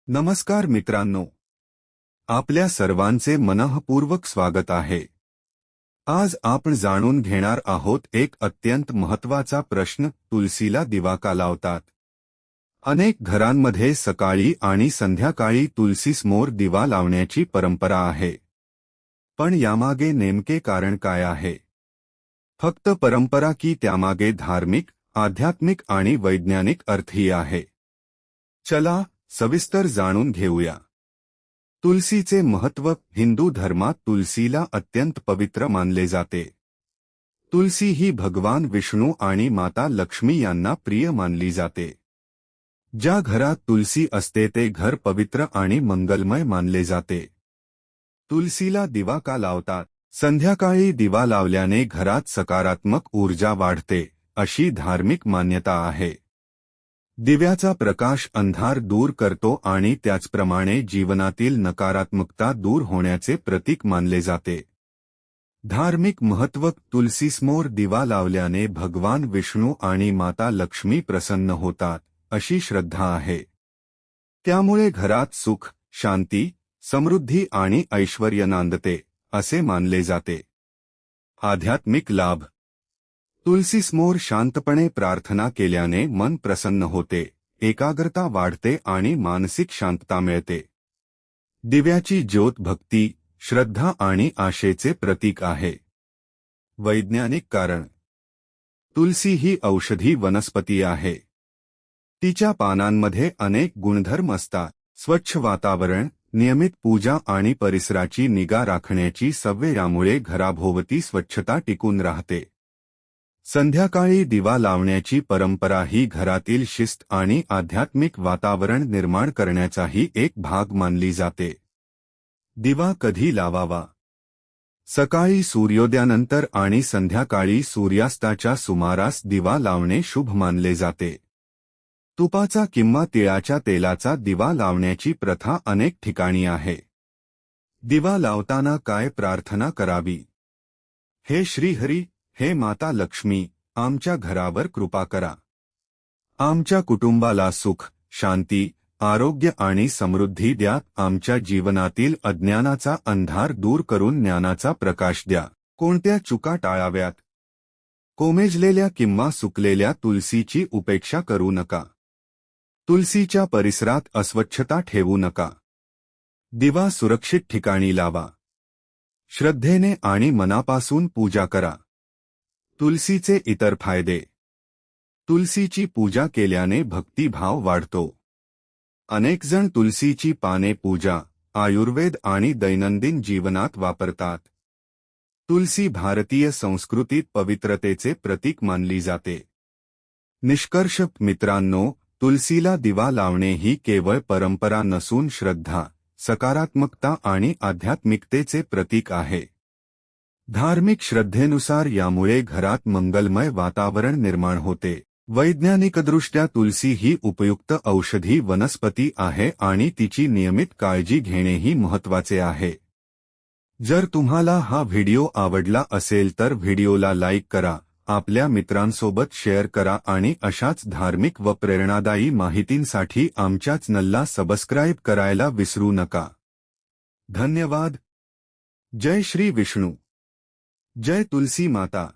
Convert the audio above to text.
नमस्कार मित्रांनो, आपल्या सर्वांचे मनःपूर्वक स्वागत आहे। आज आपण जाणून घेणार आहोत एक अत्यंत महत्त्वाचा प्रश्न, तुलसीला दिवा का लावतात? अनेक घरांमध्ये सकाळी आणि संध्याकाळी तुलसीसमोर दिवा लावण्याची परंपरा आहे। पण यामागे नेमके कारण काय आहे? फक्त परंपरा की त्यामागे धार्मिक, आध्यात्मिक आणि वैज्ञानिक अर्थही आहे? चला सविस्तर जाणून घेऊया। तुलसीचे महत्त्व। हिंदू धर्मात तुलसीला अत्यंत पवित्र मानले जाते। तुलसी ही भगवान विष्णू आणि माता लक्ष्मी यांना प्रिय मानली जाते। ज्या घरात तुलसी असते ते घर पवित्र आणि मंगलमय मानले जाते। तुलसीला दिवा का लावतात? संध्याकाळी दिवा लावल्याने घरात सकारात्मक ऊर्जा वाढते, अशी धार्मिक मान्यता आहे। दिव्याचा प्रकाश अंधार दूर करतो आणि त्याचप्रमाणे जीवनातील नकारात्मकता दूर होण्याचे प्रतीक मानले जाते। धार्मिक महत्त्व। तुलसीसमोर दिवा लावल्याने भगवान विष्णू आणि माता लक्ष्मी प्रसन्न होतात, अशी श्रद्धा आहे। त्यामुळे घरात सुख, शांती, समृद्धी आणि ऐश्वर्य नांदते, असे मानले जाते। आध्यात्मिक लाभ। तुलसीसमोर शांतपणे प्रार्थना केल्याने मन प्रसन्न होते, एकाग्रता वाढते आणि मानसिक शांतता मिळते। दिव्याची ज्योत भक्ती, श्रद्धा आणि आशेचे प्रतीक आहे। वैज्ञानिक कारण। तुलसी ही औषधी वनस्पती आहे। तिच्या पानांमध्ये अनेक गुणधर्म असतात। स्वच्छ वातावरण, नियमित पूजा आणि परिसराची निगा राखण्याची सवय यामुळे घराभोवती स्वच्छता टिकून राहते। संध्याकाळी दिवा लावण्याची परंपरा ही घरातील शिस्त आणि आध्यात्मिक वातावरण निर्माण करण्याचाही एक भाग मानली जाते। दिवा कधी लावावा? सकाळी सूर्योदयानंतर आणि संध्याकाळी सूर्यास्ताच्या सुमारास दिवा लावणे शुभ मानले जाते। तुपाचा किंवा तिळाच्या तेलाचा दिवा लावण्याची प्रथा अनेक ठिकाणी आहे। दिवा लावताना काय प्रार्थना करावी? हे श्रीहरी, हे माता लक्ष्मी, आमच्या घरावर कृपा करा। आमच्या कुटुंबाला सुख, शांती, आरोग्य आणि समृद्धी द्या। आमच्या जीवनातील अज्ञानाचा अंधार दूर करून ज्ञानाचा प्रकाश द्या। कोणत्या चुका टाळाव्यात? कोमेजलेल्या किंवा सुकलेल्या तुलसीची उपेक्षा करू नका। तुलसीच्या परिसरात अस्वच्छता ठेवू नका। दिवा सुरक्षित ठिकाणी लावा। श्रद्धेने आणि मनापासून पूजा करा। तुलसीचे इतर फायदे। तुलसीची पूजा केल्याने भक्तिभाव वाढतो। अनेक जण तुलसीची पाने पूजा, आयुर्वेद आणि दैनंदिन जीवनात वापरतात। तुलसी भारतीय संस्कृतीत पवित्रतेचे प्रतीक मानली जाते। निष्कर्ष मित्रांनो, तुलसीला दिवा लावणे ही केवळ परंपरा नसून श्रद्धा, सकारात्मकता आणि आध्यात्मिकतेचे प्रतीक आहे। धार्मिक श्रद्धेनुसार यामुळे घरात मंगलमय वातावरण निर्माण होते। वैज्ञानिकदृष्ट्या तुलसी ही उपयुक्त औषधी वनस्पती आहे आणि तिची नियमित काळजी घेणेही महत्त्वाचे आहे। जर तुम्हाला हा व्हिडिओ आवडला असेल तर व्हिडिओला लाईक करा, आपल्या मित्रांसोबत शेअर करा आणि अशाच धार्मिक व प्रेरणादायी माहितींसाठी आमच्या चॅनलला सबस्क्राईब करायला विसरू नका। धन्यवाद। जय श्री विष्णू। जय तुलसी माता।